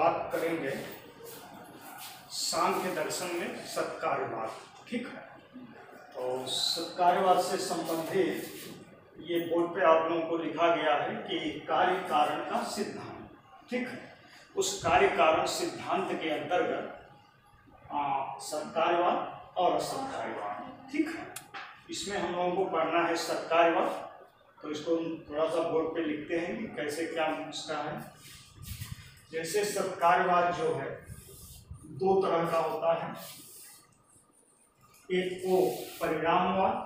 बात करेंगे सांख्य दर्शन में सत्कार्यवाद। ठीक है, तो सत्कार्यवाद से संबंधित ये बोर्ड पे आप लोगों को लिखा गया है कि कार्य कारण का सिद्धांत। ठीक है, उस कार्य कारण सिद्धांत के अंतर्गत सत्कार्यवाद और असत्कार्यवाद। ठीक है, इसमें हम लोगों को पढ़ना है सत्कार्यवाद। तो इसको थोड़ा सा बोर्ड पे लिखते हैं कि कैसे क्या इसका है। जैसे सत्कार्यवाद जो है दो तरह का होता है, एक को परिणामवाद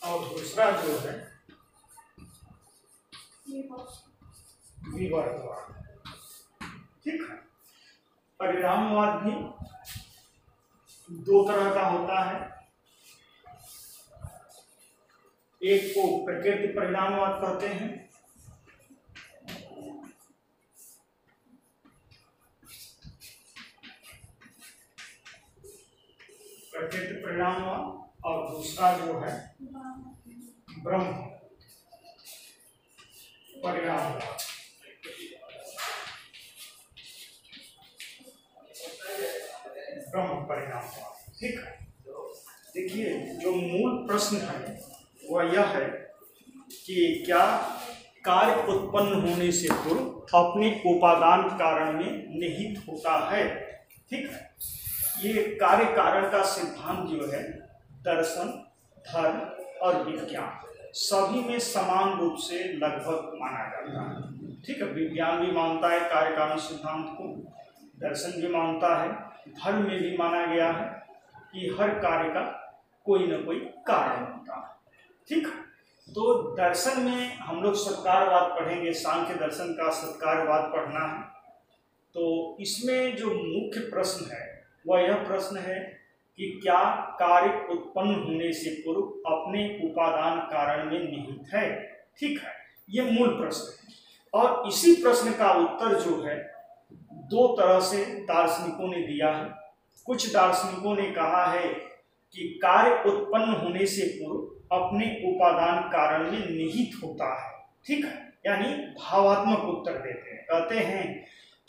और दूसरा जो है विवर्तवाद। ठीक है, परिणामवाद भी दो तरह का होता है, एक को प्रकृति परिणामवाद कहते हैं, प्रकृति परिणामवाद, और दूसरा जो है ब्रह्म परिणामवाद। ब्रह्म परिणामवाद। ठीक है, देखिए जो मूल प्रश्न है वह यह है कि क्या कार्य उत्पन्न होने से पूर्व अपने उपादान कारण में निहित होता है। ठीक है, ये कार्य कारण का सिद्धांत जो है दर्शन, धर्म और विज्ञान सभी में समान रूप से लगभग माना जाता है। ठीक है, विज्ञान भी मानता है कार्य कारण सिद्धांत को, दर्शन भी मानता है, धर्म में भी माना गया है कि हर कार्य का कोई न कोई कारण होता है। ठीक है, तो दर्शन में हम लोग सत्कार्यवाद पढ़ेंगे, सांख्य दर्शन का सत्कार्यवाद पढ़ना है। तो इसमें जो मुख्य प्रश्न है वह यह प्रश्न है कि क्या कार्य उत्पन्न होने से पूर्व अपने उपादान कारण में निहित है। ठीक है, ये मूल प्रश्न है और इसी प्रश्न का उत्तर जो है दो तरह से दार्शनिकों ने दिया है। कुछ दार्शनिकों ने कहा है कि कार्य उत्पन्न होने से पूर्व अपने उपादान कारण में निहित होता है। ठीक है, यानी भावात्मक उत्तर देते हैं, कहते हैं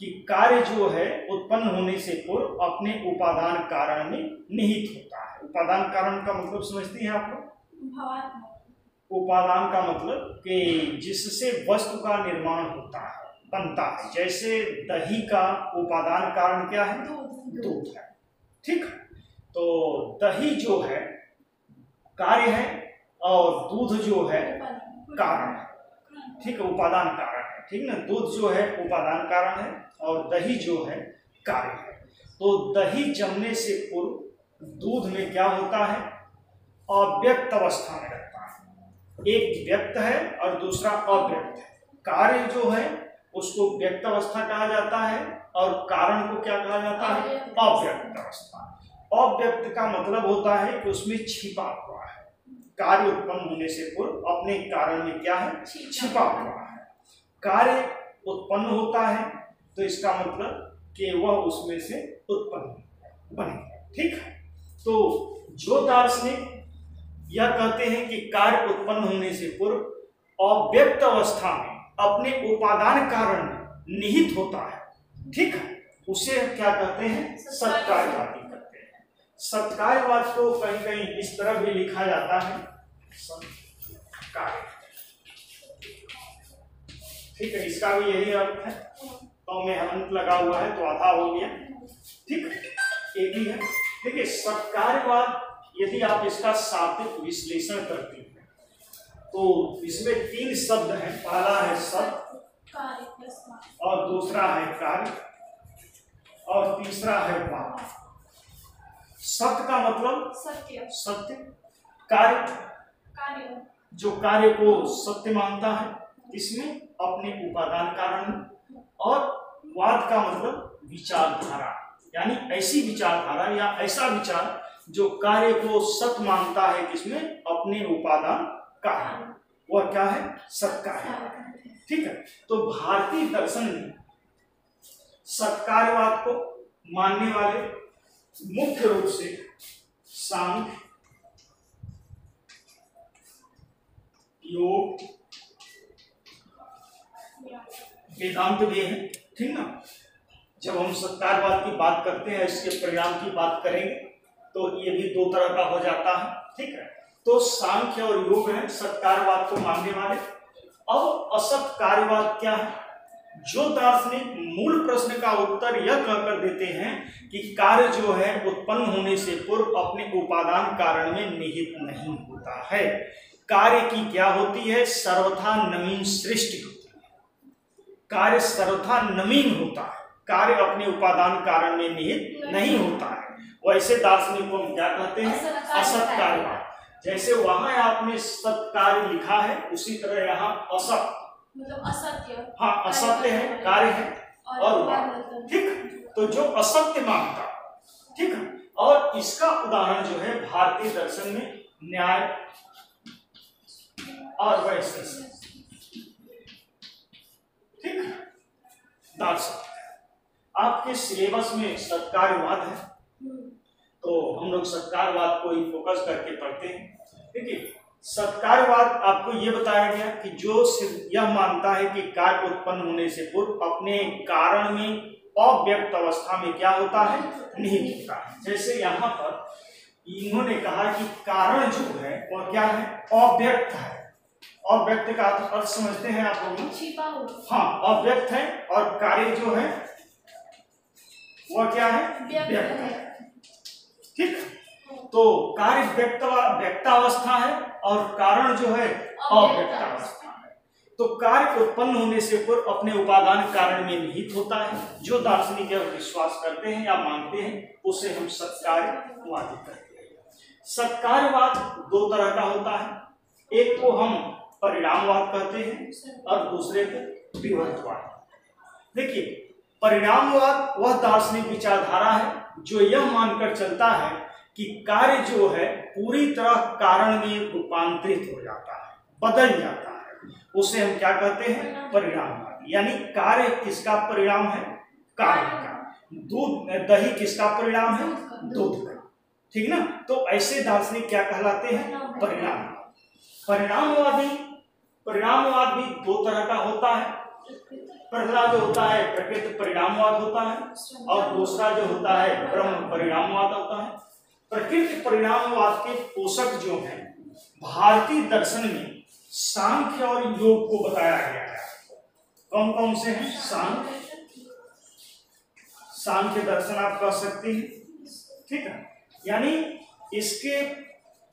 कि कार्य जो है उत्पन्न होने से पूर्व अपने उपादान कारण में निहित होता है। उपादान कारण का मतलब समझती हैं आप लोग? उपादान का मतलब कि जिससे वस्तु का निर्माण होता है, बनता है। जैसे दही का उपादान कारण क्या है? दूध है। ठीक है, तो दही जो है कार्य है और दूध जो है कारण है। ठीक है, उपादान कारण है। ठीक ना, दूध जो है उपादान कारण है और दही जो है कार्य है। तो दही जमने से पूर्व दूध में क्या होता है? अव्यक्त अवस्था में रहता है। एक व्यक्त है और दूसरा अव्यक्त है। कार्य जो है उसको व्यक्त अवस्था कहा जाता है और कारण को क्या कहा जाता है? अव्यक्त अवस्था। अव्यक्त का मतलब होता है कि उसमें छिपा हुआ है। कार्य उत्पन्न होने से पूर्व अपने कारण में क्या है? छिपा हुआ है। कार्य उत्पन्न होता है तो इसका मतलब कि वह उसमें से उत्पन्न बनेगा। ठीक है, तो जो दार्शनिक यह कहते हैं कि कार्य उत्पन्न होने से पूर्व अव्यक्त अवस्था में अपने उपादान कारण में निहित होता है। ठीक है, उसे क्या कहते हैं? सत्कार्यवादी कहते हैं। सत्कार्यवाद को कहीं कहीं इस तरह भी लिखा जाता है, सत्कार्य। ठीक है, इसका भी यही अर्थ है। तो में अंत लगा हुआ है तो आधा हो गया। ठीक है, एक ही है। देखिए सत्कार्यवाद यदि आप इसका शाब्दिक विश्लेषण करते हैं तो इसमें तीन शब्द हैं। पहला है सत्य और दूसरा है कार्य और तीसरा है वाद। सत्य का मतलब सत्य, कार्य जो कार्य को सत्य मानता है इसमें अपने उपादान कारण में, और वाद का मतलब विचारधारा, यानी ऐसी विचारधारा या ऐसा विचार जो कार्य को सत्य मानता है किसमें? अपने उपादान कारण। वह क्या है? सत्कार्यवाद। ठीक है, तो भारतीय दर्शन में सत्कार्यवाद को मानने वाले मुख्य रूप से सांख्य, योग, वेदांत भी है, ठीक ना। जब हम सत्कारवाद की बात करते हैं, इसके परिणाम की बात करेंगे तो ये भी दो तरह का हो जाता है, ठीक है। तो सांख्य और योग है सत्कारवाद को मानने वाले। अब असत्कारवाद क्या है? जो दार्शनिक मूल प्रश्न का उत्तर यह कहकर देते हैं कि कार्य जो है उत्पन्न होने से पूर्व अपने उपादान कारण में निहित नहीं होता है। कार्य की क्या होती है? सर्वथा नवीन सृष्टि होती है। कार्य सर्वथा नवीन होता है, कार्य अपने उपादान कारण में निहित नहीं होता है। वैसे दार्शनिक को हम क्या कहते हैं? असत्कार्यवाद। जैसे वहां आपने सत्कार्य लिखा है, उसी तरह यहाँ असत मतलब असत्य, हाँ असत्य है, कार्य है और ठीक। तो जो असत्य मानता, ठीक है, और इसका उदाहरण जो है भारतीय दर्शन में न्याय और वैशेषिक, ठीक है, दर्शन। आपके सिलेबस में सत्कार्यवाद है, तो हम लोग सत्कारवाद को ही फोकस करके पढ़ते हैं। देखिए सत्कारवाद आपको ये बताया गया कि जो यह मानता है कि कार्य उत्पन्न होने से पूर्व अपने कारण में अव्यक्त अवस्था में क्या होता है? निहित होता है। जैसे यहाँ पर इन्होंने कहा कि कारण जो है वह क्या है? अव्यक्त है। अव्यक्त का अर्थ समझते हैं आप लोग? हाँ, अव्यक्त है और कार्य जो है वह क्या है? व्यक्त है, ठीक। तो कार्य व्यक्तावस्था है और कारण जो है अव्यक्तावस्था है। तो कार्य उत्पन्न होने से पूर्व अपने उपादान कारण में निहित होता है। जो दार्शनिक विश्वास करते हैं या मानते हैं उसे हम सत्कार्यवादी कहते हैं। सत्कार्यवाद दो तरह का होता है, एक को हम परिणामवाद कहते हैं और दूसरे को विवर्तवाद। देखिए परिणामवाद वह दार्शनिक विचारधारा है जो यह मानकर चलता है कि कार्य जो है पूरी तरह कारण में रूपांतरित हो जाता है, बदल जाता है। उसे हम क्या कहते हैं? परिणामवादी। यानी कार्य किसका परिणाम है? कार्य का। दूध दही किसका परिणाम है? दूध का, ठीक ना। तो ऐसे दार्शनिक क्या कहलाते हैं? परिणामवादी। परिणामवाद भी दो तरह का होता है। पहला जो होता है प्रकृति परिणामवाद होता है और दूसरा जो होता है ब्रह्म परिणामवाद होता है। प्रकृति परिणामवाद के पोषक जो हैं भारतीय दर्शन में सांख्य और योग को बताया गया है। कौन कौन से हैं? सांख्य दर्शन आप कह सकते हैं, ठीक है। यानी इसके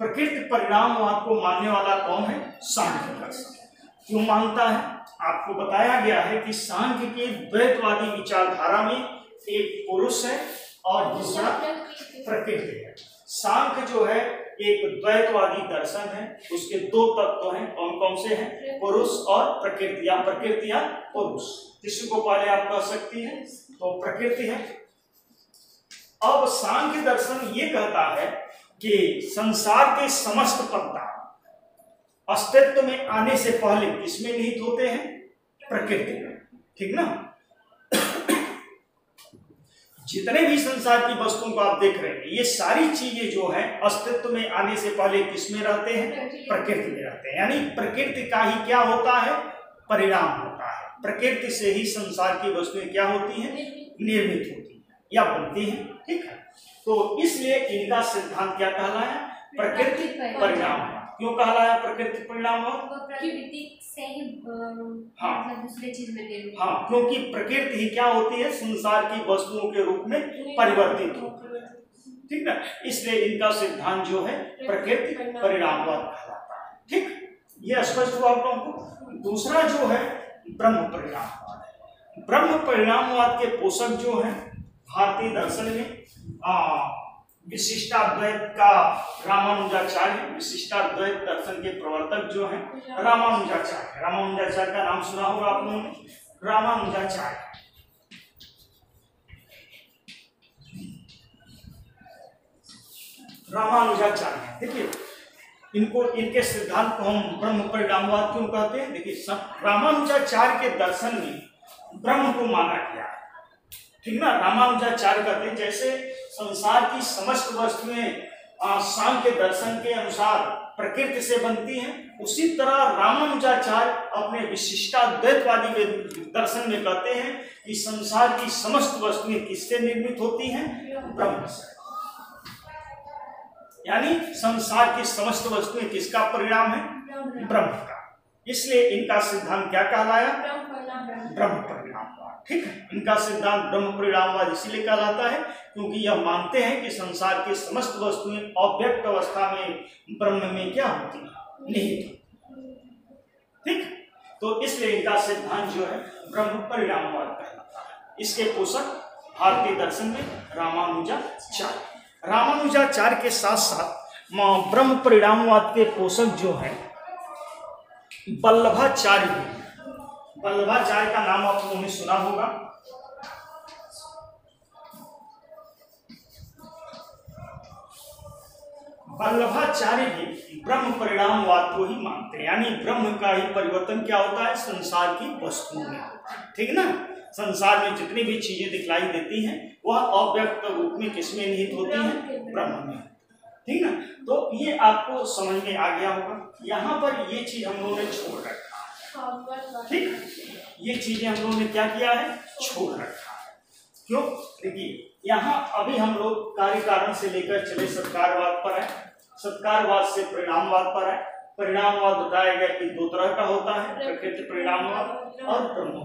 प्रकृति परिणामवाद को मानने वाला कौन है? सांख्य दर्शन। क्यों मानता है? आपको बताया गया है कि सांख्य के द्वैतवादी विचारधारा में एक पुरुष है और दूसरा प्रकृति है। सांख्य जो है एक द्वैतवादी दर्शन है, उसके दो तत्व हैं। कौन कौन से हैं? पुरुष और प्रकृति, या प्रकृति या पुरुष, किसी को पहले आप कह सकती हैं तो प्रकृति है। अब सांख्य दर्शन ये कहता है कि संसार के समस्त पदार्थ अस्तित्व में आने से पहले किसमें निहित होते हैं? प्रकृति में, ठीक ना। जितने भी संसार की वस्तुओं को आप देख रहे हैं, ये सारी चीजें जो है अस्तित्व में आने से पहले किसमें रहते हैं? प्रकृति में रहते हैं। यानी प्रकृति का ही क्या होता है? परिणाम होता है। प्रकृति से ही संसार की वस्तुएं क्या होती हैं? निर्मित होती हैं या बनती हैं, ठीक है। तो इसलिए इनका सिद्धांत क्या कहलाया? प्रकृति परिणाम। क्यों कहलाया प्रकृति परिणाम? से ही हाँ, मतलब दूसरे चीज में हाँ, क्योंकि प्रकृति ही क्या होती है? संसार की वस्तुओं के रूप में परिवर्तित होती है, ठीक ना। इसलिए इनका सिद्धांत जो है प्रकृति परिणामवाद कहलाता है, ठीक। ये स्पष्ट हुआ आप लोगों को। दूसरा जो है ब्रह्म परिणामवाद है। ब्रह्म परिणामवाद के पोषक जो है भारतीय दर्शन में विशिष्टाद्वैत का रामानुजाचार्य, विशिष्टाद्वैत दर्शन के प्रवर्तक जो हैं रामानुजाचार्य। रामानुजाचार्य का नाम सुना होगा आप लोगों ने? रामानुजाचार्य देखिए इनको, इनके सिद्धांत को हम ब्रह्म परिणामवाद क्यों कहते हैं? देखिए रामानुजाचार्य के दर्शन में ब्रह्म को माना गया है, ठीक ना। रामानुजाचार्य कहते हैं जैसे संसार की समस्त वस्तुएं सांख्य दर्शन के अनुसार प्रकृति से बनती हैं, उसी तरह रामानुजाचार्य अपने विशिष्टाद्वैतवादी दर्शन में कहते हैं कि संसार की समस्त वस्तुएं किससे निर्मित होती हैं? ब्रह्म से। यानी संसार की समस्त वस्तुएं किसका परिणाम है? ब्रह्म का। इसलिए इनका सिद्धांत क्या कहलाया? ब्रह्म परिणामवाद। ठीक है, इनका सिद्धांत ब्रह्म परिणामवाद इसीलिए कहलाता है क्योंकि यह मानते हैं कि संसार की समस्त वस्तुएं अव्यक्त अवस्था में ब्रह्म में क्या होती है? निहित। ठीक, तो इसलिए इनका सिद्धांत जो है ब्रह्म परिणामवाद कहलाता है। इसके पोषक भारतीय दर्शन में रामानुजाचार्य। रामानुजाचार्य के साथ साथ ब्रह्म परिणामवाद के पोषक जो है वल्लभाचार्य। वल्लभाचार्य का नाम आप लोगों ने सुना होगा। वल्लभाचार्य भी ब्रह्म परिणामवाद को ही मानते हैं, यानी ब्रह्म का ही परिवर्तन क्या होता है? संसार की वस्तुओं में। ठीक ना, संसार में जितनी भी चीजें दिखलाई देती हैं वह अव्यक्त रूप में किसमें निहित होती हैं? ब्रह्म में। ठीक ना, तो ये आपको समझ में आ गया होगा। यहाँ पर ये चीज हम लोगों ने छोड़ रखा है। ठीक, ये चीजें हम लोगों ने क्या किया है? छोड़ रखा है। क्यों? देखिए, यहाँ अभी हम लोग कार्य कारण से लेकर चले सत्कारवाद पर है, सत्कारवाद से परिणामवाद पर है। परिणामवाद बताया गया कि दो तरह का होता है, प्रकृति परिणामवाद और ब्रह्म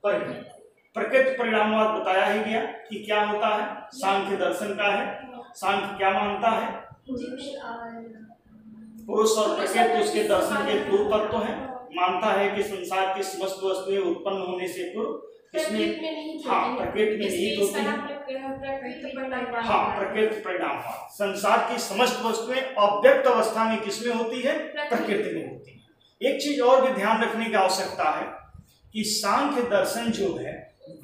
परिणाम। प्रकृति परिणामवाद बताया ही गया कि क्या होता है? सांख्य दर्शन का है। सांख्य क्या मानता है? पुरुष और प्रकृति उसके दर्शन के दो तत्व हैं। मानता है कि संसार की समस्त वस्तुएं उत्पन्न होने से पूर्व किसमें? हाँ, प्रकृति में निहित होती है। हाँ, प्रकृति परिणामवाद। संसार की समस्त वस्तुएं अव्यक्त अवस्था में किसमें होती है? प्रकृति में होती है। एक चीज और भी ध्यान रखने की आवश्यकता है कि सांख्य दर्शन जो है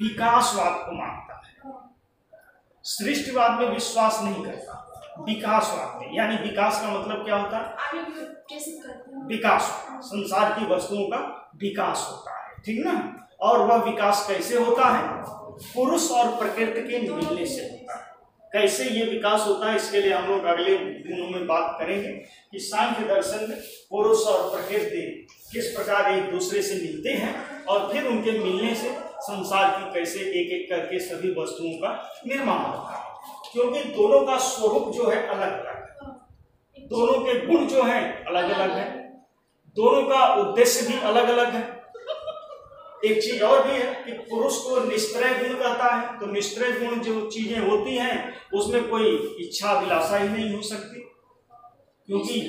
विकासवाद को मानता है, सृष्टिवाद में विश्वास नहीं करता, विकासवाद में। यानी विकास का मतलब क्या होता है? विकास, संसार की वस्तुओं का विकास होता है। ठीक ना, और वह विकास कैसे होता है? पुरुष और प्रकृति के मिलने से होता है। कैसे ये विकास होता है, इसके लिए हम लोग अगले दिनों में बात करेंगे कि सांख्य दर्शन में पुरुष और प्रकृति किस प्रकार एक दूसरे से मिलते हैं और फिर उनके मिलने से संसार की कैसे एक एक करके सभी वस्तुओं का निर्माण होता है। क्योंकि दोनों का स्वरूप जो है अलग अलग है, दोनों के गुण जो है अलग अलग है, दोनों का उद्देश्य भी अलग अलग है। एक चीज और भी है कि पुरुष को निष्त्रय गुण कहता है, तो निष्त्रय गुण जो चीजें होती हैं उसमें कोई इच्छा अभिलाषा ही नहीं हो सकती, क्योंकि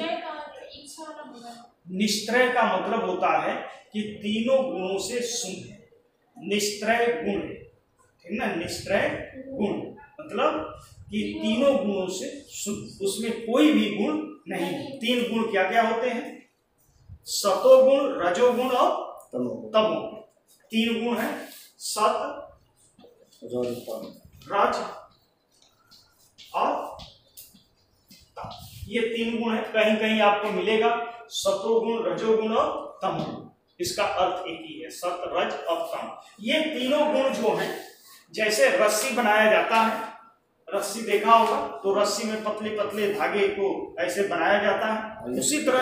निष्त्रय का मतलब होता है कि तीनों गुणों से शून्य। निष्त्रय गुण, ठीक ना, निष्त्रय गुण मतलब कि तीनों गुणों से शून्य, उसमें कोई भी गुण नहीं। तीन गुण क्या क्या होते हैं? सतोगुण, रजोगुण और तमोगुण। तीन गुण है, सत, रज और तम। ये तीन गुण है। कहीं कहीं आपको मिलेगा सतोगुण, रजोगुण और तमोगुण। इसका अर्थ एक ही है, सत, रज और तम। ये तीनों गुण जो हैं, जैसे रस्सी बनाया जाता है, रस्सी देखा होगा तो रस्सी में पतले पतले धागे को ऐसे बनाया जाता है, उसी तरह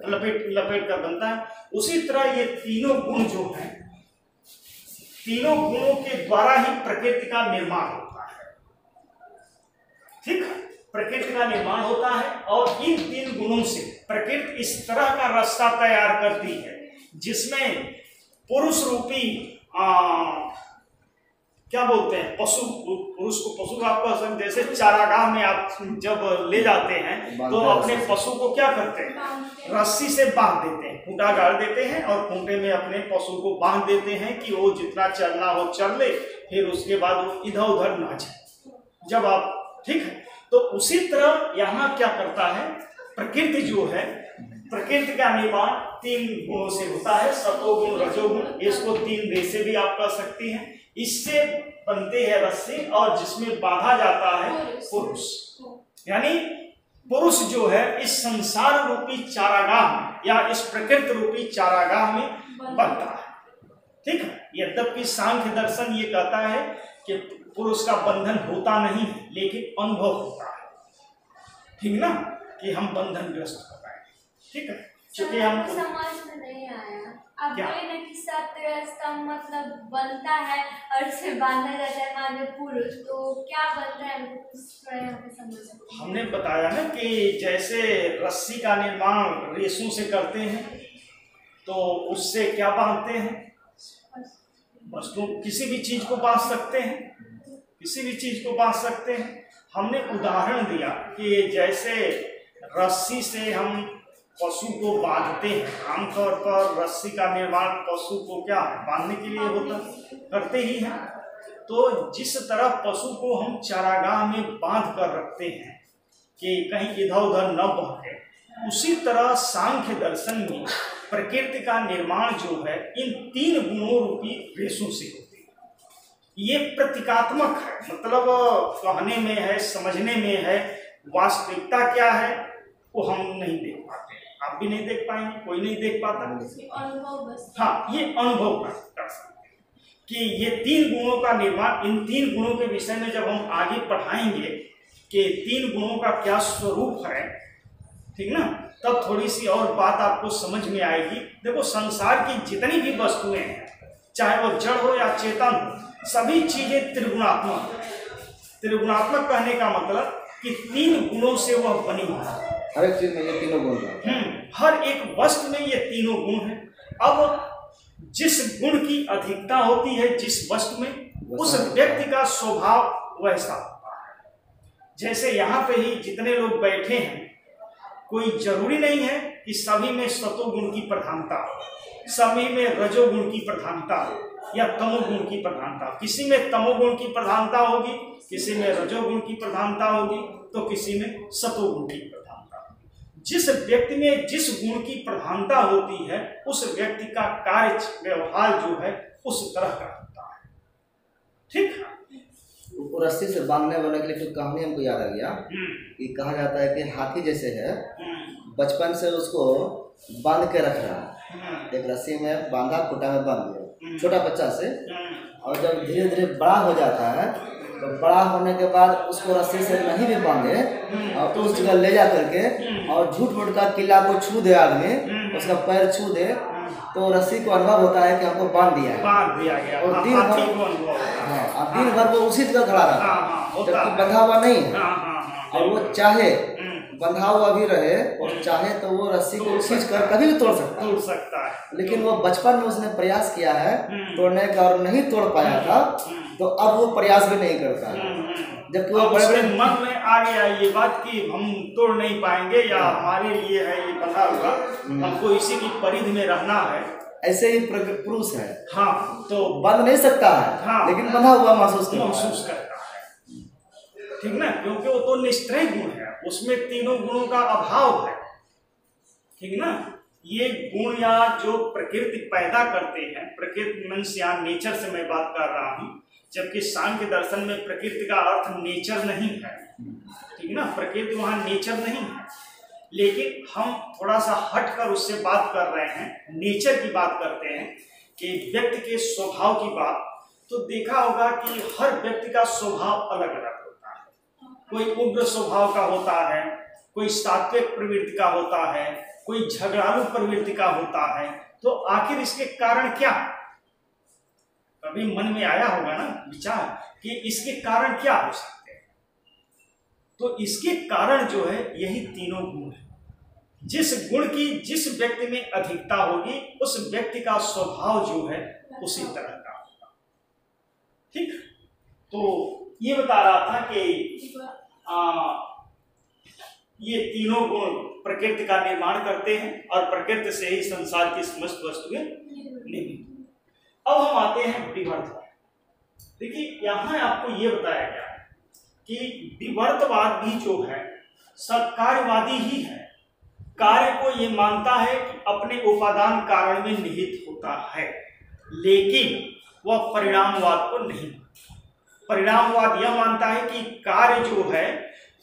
लपेट लपेट कर बनता है। उसी तरह ये तीनों गुण जो हैं, तीनों गुणों के द्वारा ही प्रकृति का निर्माण होता है। ठीक, प्रकृति का निर्माण होता है और इन तीन गुणों से प्रकृति इस तरह का रास्ता तैयार करती है जिसमें पुरुष रूपी क्या बोलते हैं, पशु, पुरुष को पशु आप कह सकते, जैसे चारागाह में आप जब ले जाते हैं तो अपने पशु को क्या करते हैं? रस्सी से बांध देते हैं, खूंटा गाड़ देते हैं और खूंटे में अपने पशु को बांध देते हैं कि वो जितना चलना हो चल ले, फिर उसके बाद वो इधर उधर ना जाए जब आप। ठीक है, तो उसी तरह यहाँ क्या करता है, प्रकृति जो है, प्रकृति का निर्माण तीन गुणों से होता है, सतोगुण, रजोगुण। इसको तीन दे से भी आप कह सकते हैं। इससे बनते हैं रस्सी और जिसमें बांधा जाता है पुरुष। यानी पुरुष जो है इस संसार रूपी चारागाह में या इस प्रकृति रूपी चारागाह में बनता है। ठीक है, यद्यपि सांख्य दर्शन ये कहता है कि पुरुष का बंधन होता नहीं लेकिन अनुभव होता है। ठीक ना, कि हम बंधन ग्रस्त हो रहे हैं। ठीक है, क्योंकि हम समझ में नहीं आया। आप क्या? बोले ना कि सतरस का मतलब बनता है और उसे बांधा जाता है माने पुरुष, तो क्या बनता है हमको कुछ थोड़ा यहाँ पे समझ सकते हैं? हमने बताया ना कि जैसे रस्सी का निर्माण रेशों से करते हैं, तो उससे क्या बांधते हैं? वस्तु, किसी भी चीज को बांध सकते हैं, किसी भी चीज को बांध सकते हैं। हमने उदाहरण दिया कि जैसे रस्सी से हम पशु को बांधते हैं, आमतौर पर रस्सी का निर्माण पशु को क्या बांधने के लिए होता, करते ही हैं। तो जिस तरह पशु को हम चारागाह में बांध कर रखते हैं कि कहीं इधर उधर न बहे, उसी तरह सांख्य दर्शन में प्रकृति का निर्माण जो है इन 3 गुणों रूपी रेशों से होती है। ये प्रतीकात्मक है, मतलब कहने में है, समझने में है। वास्तविकता क्या है वो हम नहीं देख पाते, आप भी नहीं देख पाएंगे, कोई नहीं देख पाता। अनुभव बस। हाँ, ये अनुभव कर सकते हैं कि ये 3 गुणों का निर्माण, इन 3 गुणों के विषय में जब हम आगे पढ़ाएंगे कि 3 गुणों का क्या स्वरूप है, ठीक ना, तब थोड़ी सी और बात आपको समझ में आएगी। देखो, संसार की जितनी भी वस्तुएं हैं, चाहे वो जड़ हो या चेतन हो, सभी चीजें त्रिगुणात्मक है। त्रिगुणात्मक कहने का मतलब कि 3 गुणों से वह बनी हुई है। हर एक चीज में ये तीनों गुण हैं। हर एक वस्तु में ये तीनों गुण हैं। अब जिस गुण की अधिकता होती है जिस वस्तु में, उस व्यक्ति का स्वभाव वैसा होता है। जैसे यहाँ पे ही जितने लोग बैठे हैं, कोई जरूरी नहीं है कि सभी में सतोगुण की प्रधानता हो, सभी में रजोगुण की प्रधानता हो या तमोगुण की प्रधानता हो। किसी में तमोगुण की प्रधानता होगी, किसी में रजोगुण की प्रधानता होगी, तो किसी में सतोगुण की प्रधानता होगी। जिस व्यक्ति में जिस गुण की प्रधानता होती है, उस व्यक्ति का कार्य व्यवहार जो है उस तरह का होता है। ठीक है, वो रस्सी से बांधने वाले के लिए तो कहानी हमको याद आ गया कि कहा जाता है कि हाथी जैसे है, बचपन से उसको बांध के रख रहा है, एक रस्सी में बांधा, खूंटा में बांध दिया छोटा बच्चा से, और जब धीरे धीरे बड़ा हो जाता है तो बड़ा होने के बाद उसको रस्सी से नहीं भी बांधे और तो उस जगह ले जा करके और झूठ मूठ का किला को छू दे, आदमी उसका पैर छू दे, तो रस्सी को अनुभव होता है कि हमको बांध दिया गया। और दिन भर वो उसी जगह खड़ा रहता है, जबकि बंधा हुआ नहीं है। और वो चाहे बंधा हुआ भी रहे और चाहे तो वो रस्सी को खींच कर कभी भी तोड़ सकता है। लेकिन वो बचपन में उसने प्रयास किया है तोड़ने का और नहीं तोड़ पाया था, तो अब वो प्रयास भी नहीं करता है। जबकि वो बड़े मन में आ गया ये बात कि हम तोड़ नहीं पाएंगे या हमारे लिए है ये बंधा हुआ, हमको इसी की परिधि में रहना है। ऐसे ही पुरुष है, हाँ, तो बंध नहीं सकता है, हाँ, लेकिन बंधा हुआ महसूस करता है। ठीक ना, क्योंकि वो तो निष्ठय गुण है, उसमें तीनों गुणों का अभाव है। ठीक ना, ये गुण या जो प्रकृति पैदा करते हैं, प्रकृति मीन्स यहाँ नेचर से मैं बात कर रहा हूँ, जबकि सांख्य दर्शन में प्रकृति का अर्थ नेचर नहीं है। ठीक ना, प्रकृति वहाँ नेचर नहीं है, लेकिन हम थोड़ा सा हट कर उससे बात कर रहे हैं, नेचर की बात करते हैं कि व्यक्ति के स्वभाव की बात। तो देखा होगा कि हर व्यक्ति का स्वभाव अलग अलग होता है। कोई उग्र स्वभाव का होता है, कोई सात्विक प्रवृत्ति का होता है, कोई झगड़ालू प्रवृत्ति का होता है। तो आखिर इसके कारण क्या? कभी मन में आया होगा ना विचार कि इसके कारण क्या हो सकते हैं? तो इसके कारण जो है यही तीनों गुण है। जिस गुण की जिस व्यक्ति में अधिकता होगी, उस व्यक्ति का स्वभाव जो है उसी तरह का होगा। ठीक, तो ये बता रहा था कि ये तीनों गुण प्रकृति का निर्माण करते हैं और प्रकृति से ही संसार की समस्त वस्तुएं निर्मित। अब हम आते हैं विवर्तवाद। देखिए, यहाँ आपको ये बताया गया है कि विवर्तवाद भी जो है सब कार्यवादी ही है। कार्य को ये मानता है कि अपने उपादान कारण में निहित होता है, लेकिन वह परिणामवाद को नहीं मानता। परिणामवाद यह मानता है कि कार्य जो है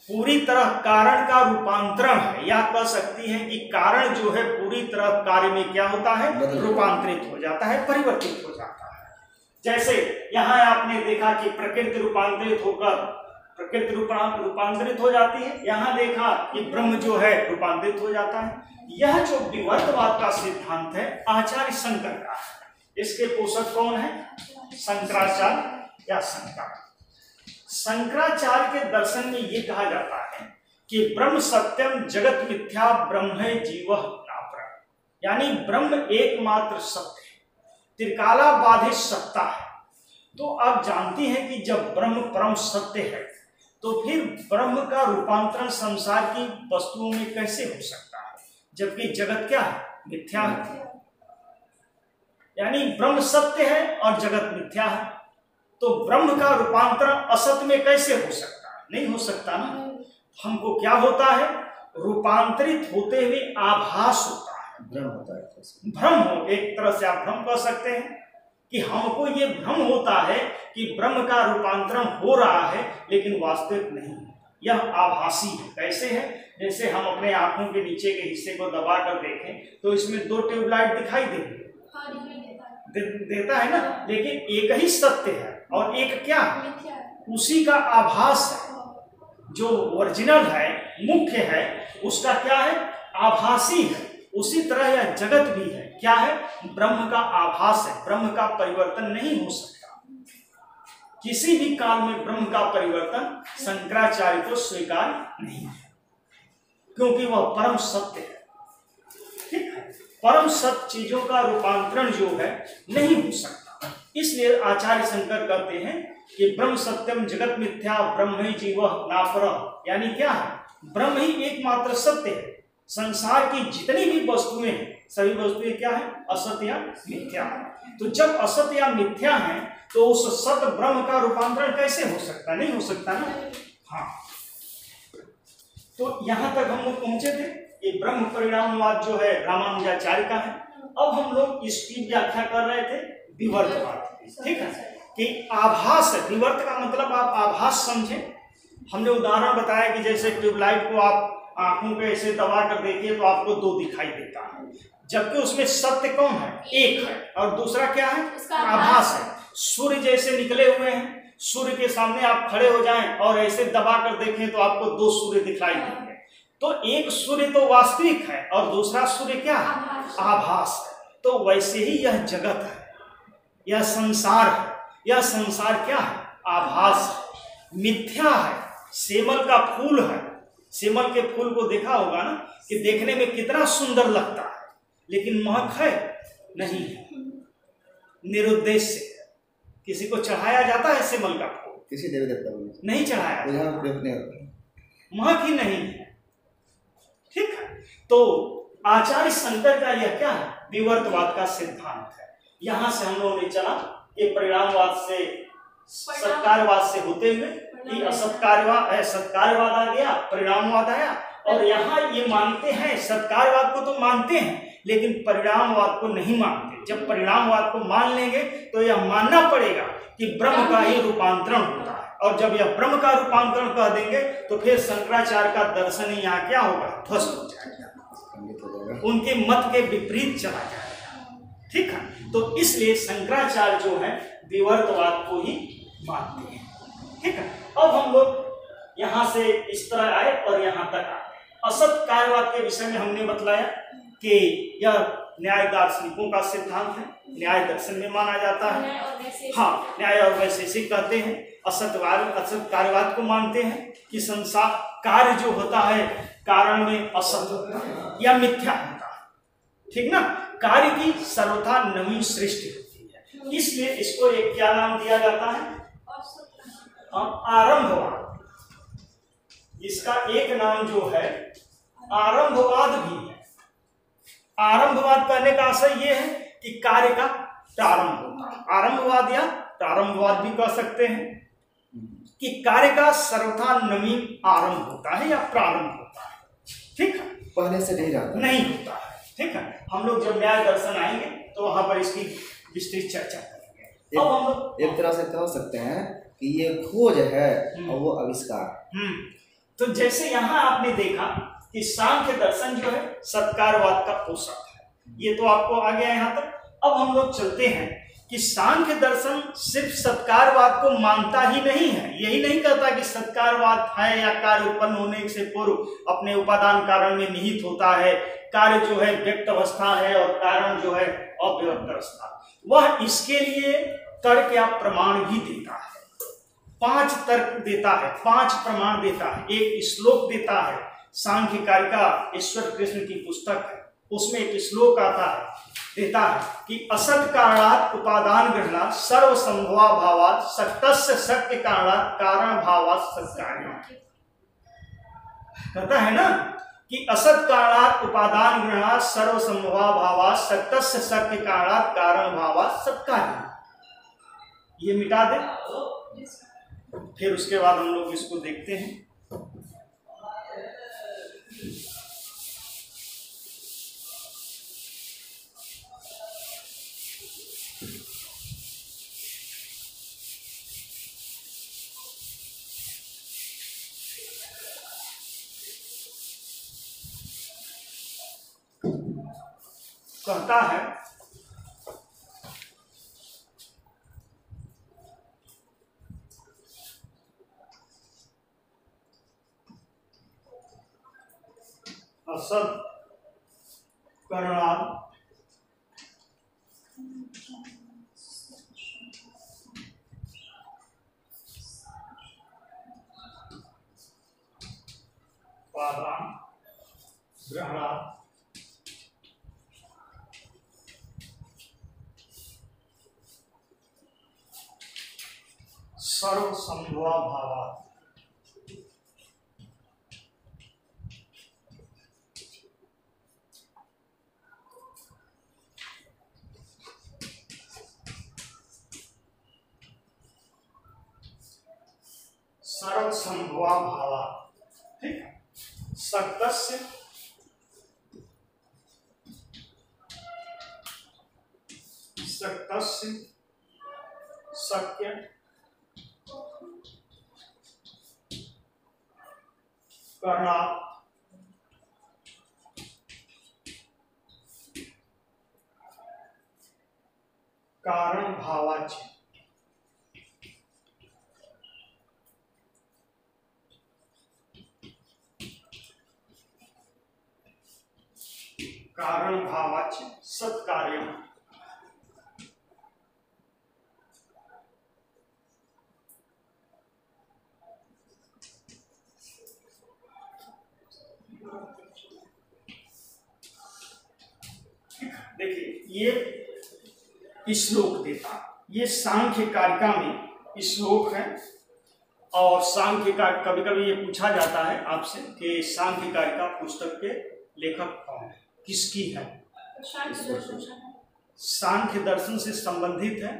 पूरी तरह कारण का रूपांतरण है, या कह सकती है कि कारण जो है पूरी तरह कार्य में क्या होता है, रूपांतरित हो जाता है, परिवर्तित हो जाता है। जैसे यहाँ आपने देखा कि प्रकृति रूपांतरित होकर प्रकृति रूपांतरित हो जाती है, यहाँ देखा कि ब्रह्म जो है रूपांतरित हो जाता है। यह जो विवर्तवाद का सिद्धांत है आचार्य शंकर का है। इसके पोषक कौन है? शंकराचार्य या शंकर। शंकराचार्य के दर्शन में ये कहा जाता है कि ब्रह्म सत्यम जगत मिथ्या ब्रह्म जीवः नापरः, यानी ब्रह्म एकमात्र सत्य है, त्रिकाला बाधित सत्ता है। तो आप जानती हैं कि जब ब्रह्म परम सत्य है तो फिर ब्रह्म का रूपांतरण संसार की वस्तुओं में कैसे हो सकता है, जबकि जगत क्या है? मिथ्या है। यानी ब्रह्म सत्य है और जगत मिथ्या है, तो ब्रह्म का रूपांतरण असत्य में कैसे हो सकता है? नहीं हो सकता ना। हमको क्या होता है? रूपांतरित होते हुए आभास होता है, भ्रम होता है। भ्रम हो, एक तरह से आप भ्रम कह सकते हैं कि हमको ये भ्रम होता है कि ब्रह्म का रूपांतरण हो रहा है, लेकिन वास्तविक नहीं है, यह आभासी है। कैसे है? जैसे हम अपने आंखों के नीचे के हिस्से को दबा कर देखें तो इसमें दो ट्यूबलाइट दिखाई देंगे, देता है ना, लेकिन एक ही सत्य है और एक क्या है? उसी का आभास है। जो ओरिजिनल है, मुख्य है, उसका क्या है? आभासी है। उसी तरह यह जगत भी है, क्या है? ब्रह्म का आभास है। ब्रह्म का परिवर्तन नहीं हो सकता, किसी भी काल में ब्रह्म का परिवर्तन शंकराचार्य को स्वीकार नहीं है, क्योंकि वह परम सत्य है। ठीक है, परम सत्य चीजों का रूपांतरण जो है नहीं हो सकता। इसलिए आचार्य शंकर कहते हैं कि ब्रह्म सत्यम जगत मिथ्या ब्रह्म ही जीवः नापरः, यानी क्या है? ब्रह्म ही एकमात्र सत्य है। संसार की जितनी भी वस्तुएं हैं सभी वस्तुएं क्या है? असत्य या मिथ्या है। तो जब असत्य या मिथ्या है तो उस सत्य ब्रह्म का रूपांतरण कैसे हो सकता? नहीं हो सकता ना। हाँ, तो यहां तक हम लोग पहुंचे थे कि ब्रह्म परिणामवाद जो है रामानुजाचार्य का है। अब हम लोग इसकी व्याख्या कर रहे थे विवर्तवाद। ठीक है, कि आभास है। विवर्त का मतलब आप आभास समझे। हमने उदाहरण बताया कि जैसे ट्यूबलाइट को आप आंखों पे ऐसे दबा कर देखिए तो आपको दो दिखाई देता है, जबकि उसमें सत्य कौन है? एक है, और दूसरा क्या है? आभास है। सूर्य जैसे निकले हुए हैं, सूर्य के सामने आप खड़े हो जाएं और ऐसे दबा कर देखें तो आपको दो सूर्य दिखाई देंगे। तो एक सूर्य तो वास्तविक है और दूसरा सूर्य क्या है? आभास है। तो वैसे ही यह जगत है, यह संसार है। यह संसार क्या है? आभास है, मिथ्या है। सेमल का फूल है, सेमल के फूल को देखा होगा ना कि देखने में कितना सुंदर लगता है, लेकिन महक है नहीं है, निरुद्देश्य है। किसी को चढ़ाया जाता है सेमल का फूल? किसी देवी देवता को नहीं चढ़ाया, महक ही नहीं है। ठीक है, तो आचार्य शंकर का यह क्या है? विवर्तवाद का सिद्धांत है। यहां से हम लोगों ने चला कि परिणामवाद से सत्कार्यवाद से होते हुए कि असत्कार्यवाद, सत्कार्यवाद आ गया, परिणामवाद आया, और यहाँ ये मानते हैं, सत्कार्यवाद को तो मानते हैं लेकिन परिणामवाद को नहीं मानते। जब परिणामवाद को मान लेंगे तो यह मानना पड़ेगा कि ब्रह्म का ही रूपांतरण होता है, और जब यह ब्रह्म का रूपांतरण कह देंगे तो फिर शंकराचार्य का दर्शन ही यहाँ क्या होगा? ध्वस्त हो जाएगा, उनके मत के विपरीत चला जाएगा। ठीक है, तो इसलिए शंकराचार्य जो है विवर्तवाद को ही मानते हैं। ठीक है, अब हम लोग यहाँ से इस तरह आए और यहाँ तक आए। असत कार्यवाद के विषय में हमने बतलाया कि यह न्याय दार्शनिकों का सिद्धांत है, न्याय दर्शन में माना जाता है। हाँ, न्याय और वैशेषिक कहते हैं। असतवाद, असत कार्यवाद को मानते हैं कि संसार कार्य जो होता है कारण में असत होता है या मिथ्या होता है। ठीक ना, कार्य की सर्वथा नवीन सृष्टि होती है, इसलिए इसको एक क्या नाम दिया जाता है? आरंभवाद। इसका एक नाम जो है आरंभवाद भी है। आरंभवाद कहने का आशय यह है कि कार्य का प्रारंभ होता है। आरंभवाद या प्रारंभवाद भी कह सकते हैं कि कार्य का सर्वथा नवीन आरंभ होता है या प्रारंभ होता है। ठीक है, पहले से नहीं रहता, नहीं होता है। ठीक है, हम लोग जब न्याय दर्शन आएंगे तो वहां पर इसकी विस्तृत चर्चा करेंगे। अब हम लोग एक तरह से कह सकते हैं कि ये खोज है और वो आविष्कार। तो जैसे यहाँ आपने देखा कि सांख्य दर्शन जो है सत्कारवाद का पोषक है, ये तो आपको आ गया यहाँ तक। अब हम लोग चलते हैं कि सांख्य दर्शन सिर्फ सत्कारवाद को मानता ही नहीं है, यही नहीं कहता कि सत्कारवाद है या कार्य उत्पन्न होने से पूर्व अपने उपादान कारण में निहित होता है, कार्य जो है व्यक्त अवस्था है और कारण जो है अव्यक्त अवस्था। वह इसके लिए तर्क या प्रमाण भी देता है, 5 तर्क देता है, 5 प्रमाण देता है, एक श्लोक देता है। सांख्य कारिका ईश्वर कृष्ण की पुस्तक है, उसमें एक श्लोक आता है, देता है कि असत कारणात् उपादान ग्रहणात् सर्व संभवा भावात् सत्तस्य सत्य कारणात् कारण भावात् सत्कार्यम्। कहता है ना कि असत कारणात् उपादान ग्रहणात् सर्व संभवा भावात् सत्तस्य सत्य कारणात् कारण भावात् सत्कार्यम्। ये मिटा दे, फिर उसके बाद हम लोग इसको देखते हैं। कहता है असत कारणात् उपादान ग्रहणात् सर्व संभवा भावात् सर्व संभवा भावात्, ठीक है, सत्तस्य सत्य कारणात् कारण भावाचे कारण भावाचे सत्कार्य। देखिए ये श्लोक देता, ये सांख्य कारिका में श्लोक है। और सांख्य का कभी कभी ये पूछा जाता है आपसे कि सांख्य कारिका पुस्तक के लेखक कौन है, किसकी है? सांख्य दर्शन से संबंधित है,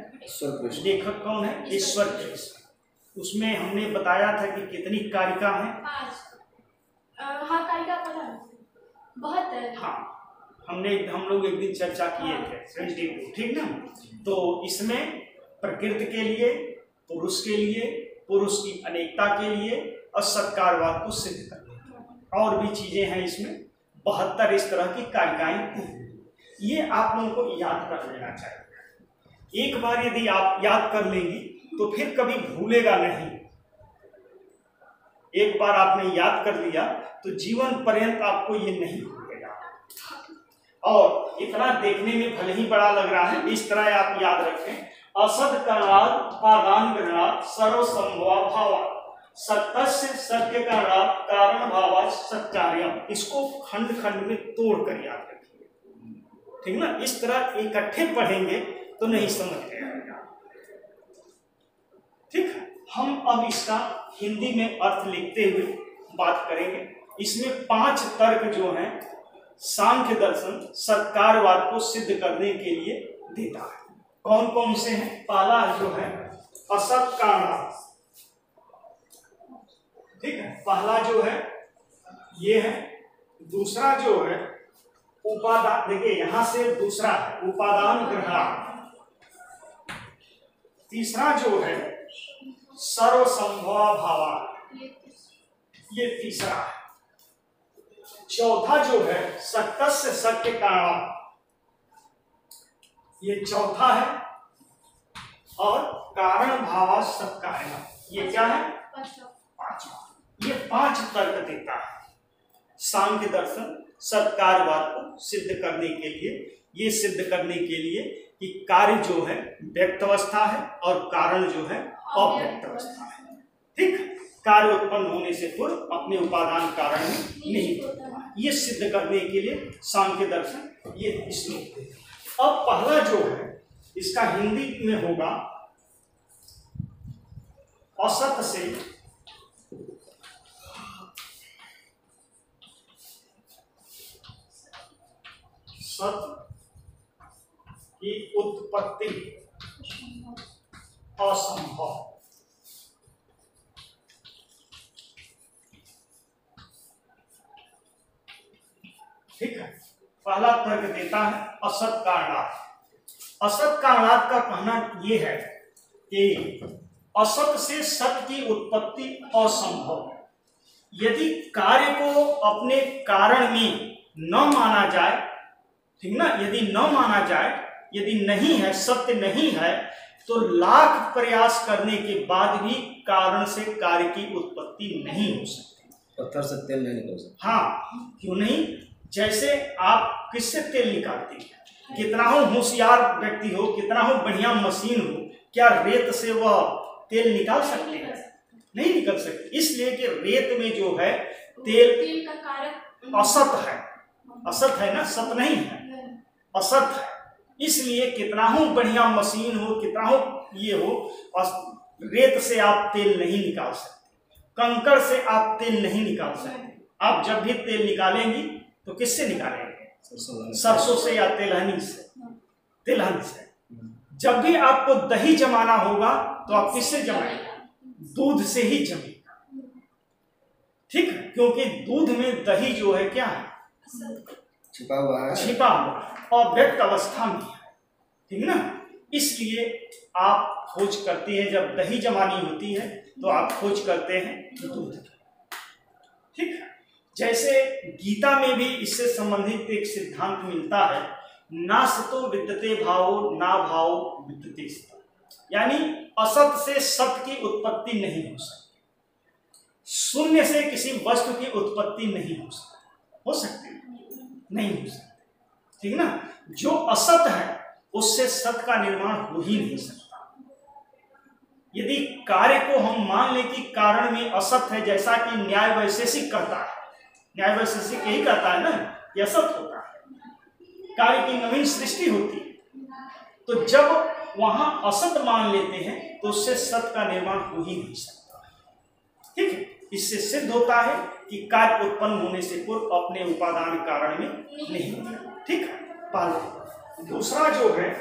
लेखक कौन है? ईश्वर कृष्ण। उसमें हमने बताया था कि कितनी कारिका है? 5। हाँ, कारिका बहुत है। हाँ, हम लोग एक दिन चर्चा किए थे, ठीक ना। तो इसमें प्रकृति के लिए, पुरुष के लिए, पुरुष की अनेकता के लिए और सत्कारवाद को सिद्ध करने, और भी चीजें हैं इसमें। 72 इस तरह की कारिकाएं, ये आप लोगों को याद कर लेना चाहिए। एक बार यदि आप याद कर लेंगी तो फिर कभी भूलेगा नहीं। एक बार आपने याद कर लिया तो जीवन पर्यंत आपको ये नहीं भूलेगा। और इतना देखने में भले ही बड़ा लग रहा है, इस तरह आप याद रखें। असद कारणात् उपादान ग्रहणात् सर्व संभवा भावात् सत्तस्य सत्य कारणात् कारण भावात् सत्कार्यम्। इसको खंड खंड में तोड़ कर याद रखिए, ठीक ना। इस तरह इकट्ठे पढ़ेंगे तो नहीं समझ में आएगा, ठीक है। हम अब इसका हिंदी में अर्थ लिखते हुए बात करेंगे। इसमें 5 तर्क जो हैं सांख्य दर्शन सत्कारवाद को सिद्ध करने के लिए देता है। कौन कौन से हैं? पहला जो है असत कारणात्, ठीक है, पहला जो है ये है। दूसरा जो है उपादान, देखिए यहां से दूसरा है उपादान ग्रहणात्। तीसरा जो है सर्व संभवा भावात्, ये तीसरा है। चौथा जो है सत्तस्य सत्य कारणात्, ये चौथा है। और कारण भावात् सत्कार्यम्, ये क्या है? 5वां। ये 5 तर्क देता है सांख्य दर्शन सत्कार्यवाद को सिद्ध करने के लिए, ये सिद्ध करने के लिए कि कार्य जो है व्यक्त अवस्था है और कारण जो है अव्यक्त अवस्था है। ठीक, कार्य उत्पन्न होने से पूर्व अपने उपादान कारण में नहीं होता, ये सिद्ध करने के लिए सांख्य दर्शन ये श्लोक है। अब पहला जो है इसका हिंदी में होगा असत से सत की उत्पत्ति असंभव। ठीक है, पहला तर्क देता है असत कारणात्। असत कारणात् का कहना यह है कि असत से सत की उत्पत्ति असंभव है। यदि कार्य को अपने कारण में न माना जाए, ठीक ना, यदि न माना जाए, यदि नहीं है, सत्य नहीं है, तो लाख प्रयास करने के बाद भी कारण से कार्य की उत्पत्ति नहीं हो सकती। पत्थर से तेल नहीं निकल सकता। हाँ, क्यों नहीं? जैसे आप किससे तेल निकालते हैं? कितना हो होशियार व्यक्ति हो, कितना हो बढ़िया मशीन हो, क्या रेत से वह तेल निकाल सकते हैं? नहीं निकल सकते। इसलिए कि रेत में जो है तेल का कारक असत है, असत है ना, सत नहीं है, असत है। इसलिए कितना हो बढ़िया मशीन हो, कितना हो ये हो, रेत से आप तेल नहीं निकाल सकते, कंकड़ से आप तेल नहीं निकाल सकते। आप जब भी तेल निकालेंगी तो किससे निकालेंगे? सरसों से या तिलहनी से, तिलहन से। जब भी आपको दही जमाना होगा तो आप किससे जमाएंगे? दूध से ही जमेगा। ठीक है, क्योंकि दूध में दही जो है क्या है? छिपा हुआ है, छिपा हुआ और व्यक्त अवस्था में है। ठीक ना, इसलिए आप खोज करते हैं, जब दही जमानी होती है तो आप खोज करते हैं दूध की। ठीक है, जैसे गीता में भी इससे संबंधित एक सिद्धांत मिलता है, नासतो विद्यते भावो ना भावो विद्यते सत्। यानी असत से सत की उत्पत्ति नहीं हो सकती, शून्य से किसी वस्तु की उत्पत्ति नहीं हो सकती। हो सकती नहीं हो सकती। ठीक ना, जो असत है उससे सत का निर्माण हो ही नहीं सकता। यदि कार्य को हम मान लें कि कारण में असत है, जैसा कि न्याय वैशेषिक कहता है, न्याय वैशेषिक यही कहता है ना कि असत होता है, कार्य की नवीन सृष्टि होती है, तो जब वहां असत मान लेते हैं तो उससे सत का निर्माण हो ही नहीं सकता। ठीक है, इससे सिद्ध होता है कि कार्य उत्पन्न होने से पूर्व अपने उपादान कारण में नहीं होता। ठीक है, पहला। दूसरा जो है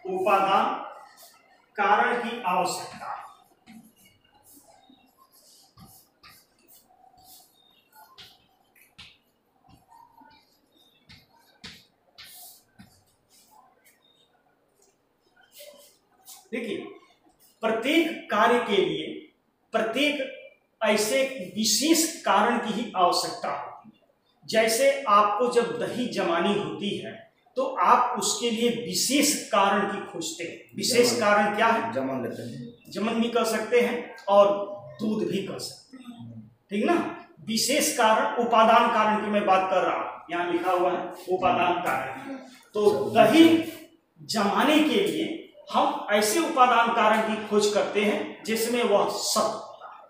उपादान कारण की आवश्यकता। देखिए, प्रत्येक कार्य के लिए प्रत्येक ऐसे विशेष कारण की ही आवश्यकता होती है। जैसे आपको जब दही जमानी होती है तो आप उसके लिए विशेष कारण की खोजते हैं। विशेष कारण क्या है? जमन लेते हैं, जमन भी कर सकते हैं और दूध भी कर सकते हैं। ठीक ना, विशेष कारण, उपादान कारण की मैं बात कर रहा हूं, यहाँ लिखा हुआ है उपादान कारण। तो दही जमाने के लिए हम ऐसे उपादान कारण की खोज करते हैं जिसमें वह सत होता है।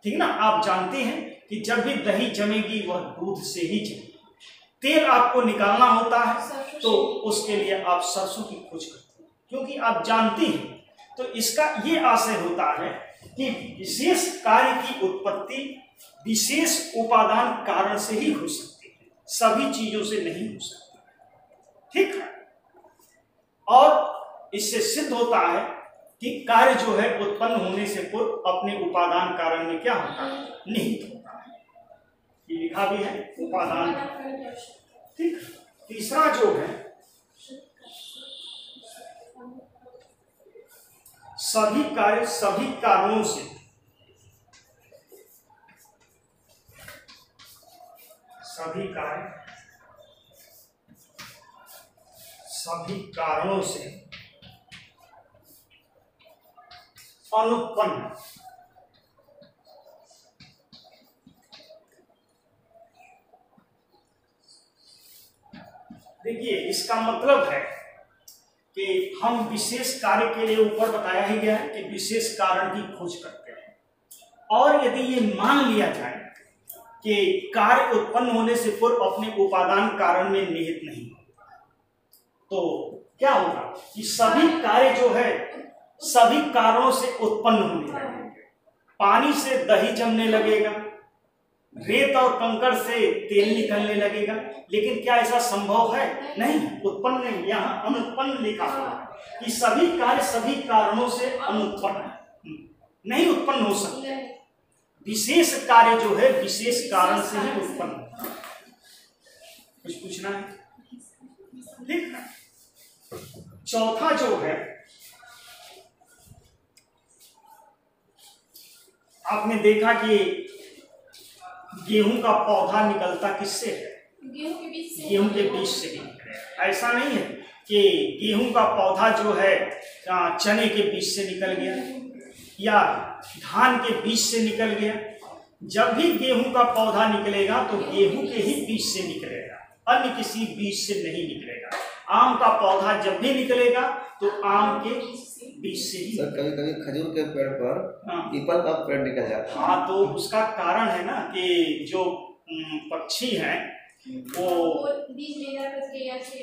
ठीक ना, आप जानते हैं कि जब भी दही जमेगी वह दूध से ही जमेगी। तेल आपको निकालना होता है तो उसके लिए आप सरसों की खोज करते हैं, क्योंकि आप जानते हैं। तो इसका ये आशय होता है कि विशेष कार्य की उत्पत्ति विशेष उपादान कारण से ही हो सकती है, सभी चीजों से नहीं हो सकती। ठीक है, और इससे सिद्ध होता है कि कार्य जो है उत्पन्न होने से पूर्व अपने उपादान कारण में क्या होता है? निहित होता है। ये लिखा भी है उपादान। ठीक, तीसरा जो है सभी कार्य सभी कारणों से, सभी कार्य सभी कारणों से अनुत्पन्न देखिए इसका मतलब है कि हम विशेष कार्य के लिए ऊपर बताया ही गया है कि विशेष कारण की खोज करते हैं, और यदि ये मान लिया जाए कि कार्य उत्पन्न होने से पूर्व अपने उपादान कारण में निहित नहीं होता, तो क्या होगा कि सभी कार्य जो है सभी कारणों से उत्पन्न होने लगेंगे। पानी से दही जमने लगेगा, रेत और कंकड़ से तेल निकलने लगेगा, लेकिन क्या ऐसा संभव है? नहीं, उत्पन्न नहीं। यहाँ अनुत्पन्न लिखा हुआ है कि सभी कार्य सभी कारणों से अनुत्पन्न नहीं उत्पन्न हो सकते। विशेष कार्य जो है विशेष कारण से ही उत्पन्न होता है। कुछ पूछना है? ठीक है। चौथा जो है, आपने देखा कि गेहूं का पौधा निकलता किससे है? गेहूं के बीज से। गेहूं के बीज से भी निकलेगा। ऐसा नहीं है कि गेहूं का पौधा जो है चने के बीज से निकल गया या धान के बीज से निकल गया। जब भी गेहूं का पौधा निकलेगा तो गेहूं के ही बीज से निकलेगा, अन्य किसी बीज से नहीं निकलेगा। आम का पौधा जब भी निकलेगा तो आम के बीज से ही। सर कभी कभी खजूर के पेड़ पर पीपल का पेड़ निकल जाता है। हाँ, तो उसका कारण है ना कि जो पक्षी हैं वो बीज लेकर के ऐसे।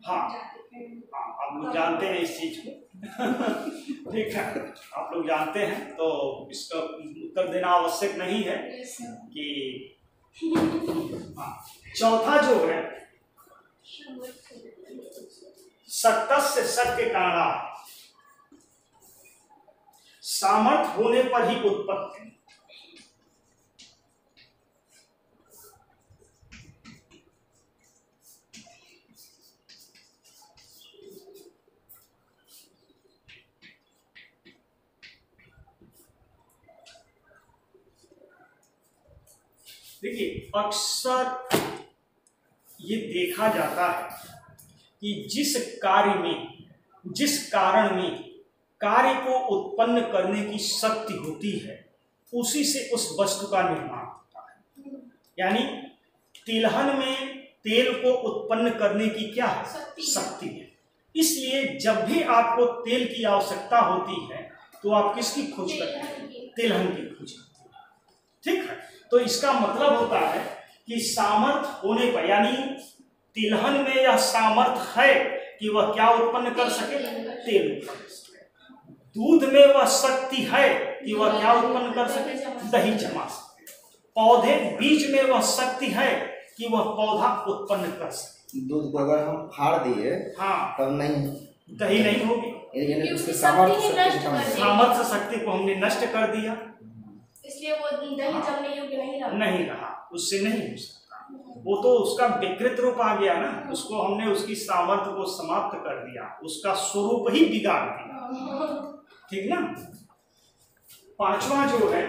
हाँ, आप लोग जानते हैं इस चीज को। ठीक है, आप लोग जानते हैं, तो इसका उत्तर देना आवश्यक नहीं है कि हाँ। चौथा जो है, सत्तस्य सत्य कारण, सामर्थ्य होने पर ही उत्पत्ति। देखिए अक्सर ये देखा जाता है कि जिस कार्य में, जिस कारण में कार्य को उत्पन्न करने की शक्ति होती है, उसी से उस वस्तु का निर्माण होता है। यानी तिलहन में तेल को उत्पन्न करने की क्या है? शक्ति है। इसलिए जब भी आपको तेल की आवश्यकता होती है तो आप किसकी खोज करते हैं? तिलहन की खोज करते हैं। ठीक है, तो इसका मतलब होता है कि सामर्थ्य होने पर, यानी तिलहन में यह सामर्थ्य है कि वह क्या उत्पन्न कर सके? तेल उत्पन्न कर सके। दूध में वह शक्ति है कि वह क्या उत्पन्न कर सके? दही जमा सके। पौधे बीज में वह शक्ति है कि वह पौधा उत्पन्न कर सके। दूध को अगर हम फाड़ दिए हाँ, तब नहीं, दही नहीं होगी। यानी उसके सामर्थ्य शक्ति को हमने नष्ट कर दिया, इसलिए वो दही जमने योग्य नहीं रहा, उससे नहीं हो सकता। वो तो उसका विकृत रूप आ गया ना, उसको हमने उसकी सामर्थ्य को समाप्त कर दिया, उसका स्वरूप ही बिगाड़ दिया। ठीक ना। पांचवा जो है,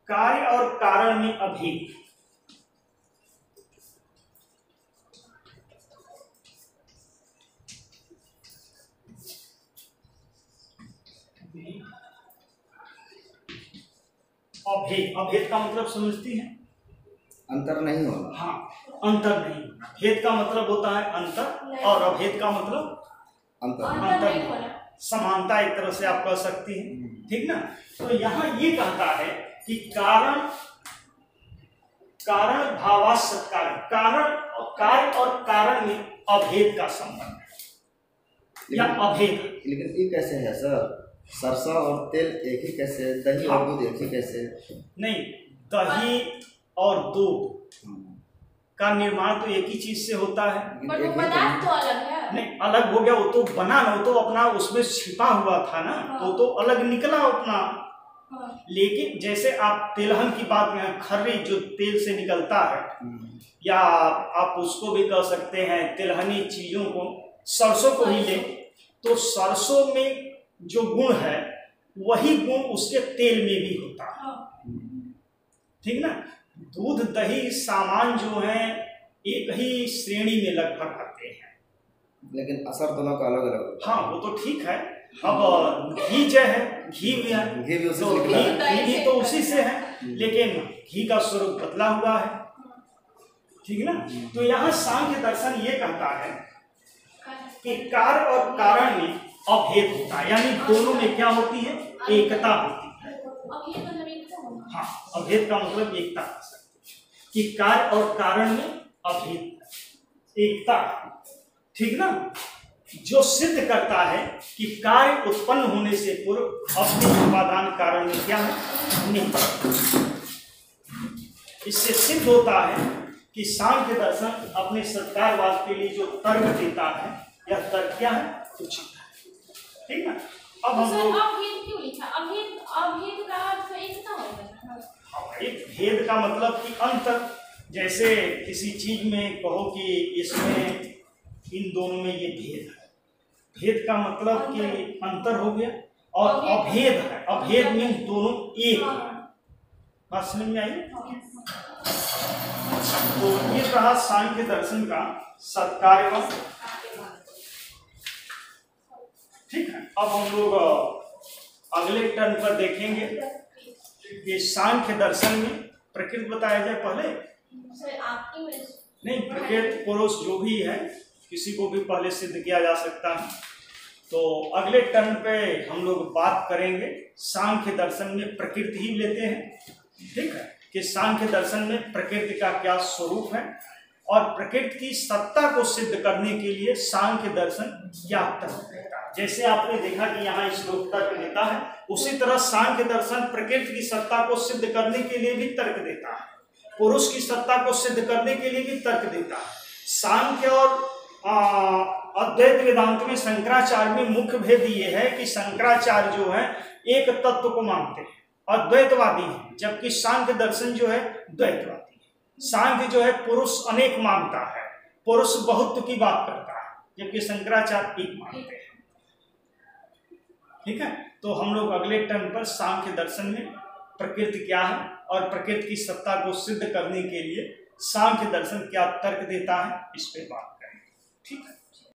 कार्य और कारण में अभेद। अभेद का मतलब समझती हैं? अंतर नहीं होगा। हाँ, अंतर नहीं होना। भेद का मतलब होता है अंतर, और अभेद का मतलब अंतर। समानता एक तरह से आप कह सकती हैं। ठीक ना। तो यहाँ ये कहता है कि कारण भावाश्य कारण और कार्य और कारण में अभेद का संबंध है या अभेद। लेकिन ये कैसे है सर? सरसों और तेल एक ही कैसे? दही और दूध एक ही कैसे? नहीं, दही और दूध का निर्माण तो एक ही चीज से होता है, बट वो पदार्थ तो अलग है। नहीं, अलग हो गया। वो तो बना ना, वो तो अपना उसमें छिपा हुआ था ना, तो अलग निकला अपना। लेकिन जैसे आप तिलहन की बात में, खर्री जो तेल से निकलता है, या आप उसको भी कह सकते हैं तिलहनी चीजों को, सरसों को ही ले, तो सरसों में जो गुण है वही गुण उसके तेल में भी होता है। ठीक ना। दूध दही सामान जो है एक ही श्रेणी में लगभग आते हैं, लेकिन असर दोनों का अलग अलग। हाँ, वो तो ठीक है। अब घी जो है, घी भी है, घी भी तो घी तो उसी से है, लेकिन घी का स्वरूप बदला हुआ है। ठीक है ना। तो यहाँ सांख्य दर्शन ये कहता है कि कार्य और कारण में अभेद होता है, यानी दोनों में क्या होती है, एकता होती है। हाँ, अभेद का मतलब एकता कि कार्य और कारण में अभेद, एकता, ठीक ना। जो सिद्ध करता है कि कार्य उत्पन्न होने से पूर्व अपने उपादान कारण में क्या है, नहीं। इससे सिद्ध होता है कि सांख्य दर्शन अपने सत्कारवाद के लिए जो तर्क देता है, यह तर्क क्या है, उचित है, ठीक ना। अब हम लोग अभेद क्यों लिखा, अभेद का अर्थ एकता होगा। एक भेद का मतलब कि अंतर, जैसे किसी चीज में कहो कि इसमें इन दोनों में ये भेद है, भेद का मतलब कि अंतर हो गया, और अभेद है, अभेद में दोनों एक है। बात समझ में आई। तो ये रहा सांख्य दर्शन का सत्कार्यवाद, ठीक है। अब हम लोग अगले टर्न पर देखेंगे कि सांख्य दर्शन में प्रकृति बताया जाए पहले, नहीं, प्रकृति पुरुष जो भी है किसी को भी पहले सिद्ध किया जा सकता है। तो अगले टर्न पे हम लोग बात करेंगे सांख्य दर्शन में प्रकृति ही लेते हैं, ठीक है, कि सांख्य दर्शन में प्रकृति का क्या स्वरूप है और प्रकृति की सत्ता को सिद्ध करने के लिए सांख्य दर्शन क्या तर्क देता है। जैसे आपने देखा कि यहाँ श्लोक तर्क देता है, उसी तरह सांख्य दर्शन प्रकृति की सत्ता को सिद्ध करने के लिए भी तर्क देता है, पुरुष की सत्ता को सिद्ध करने के लिए भी तर्क देता है। सांख्य और अद्वैत वेदांत में शंकराचार्य में मुख्य भेद ये है कि शंकराचार्य जो है एक तत्व को मानते हैं, अद्वैतवादी है, जबकि सांख्य दर्शन जो है द्वैतवादी है। सांख्य जो है पुरुष अनेक मानता है, पुरुष बहुत्व की बात करता है, जबकि शंकराचार्य एक मानते हैं, ठीक है। तो हम लोग अगले टर्म पर सांख्य दर्शन में प्रकृति क्या है और प्रकृति की सत्ता को सिद्ध करने के लिए सांख्य दर्शन क्या तर्क देता है, इस पे बात करेंगे, ठीक है।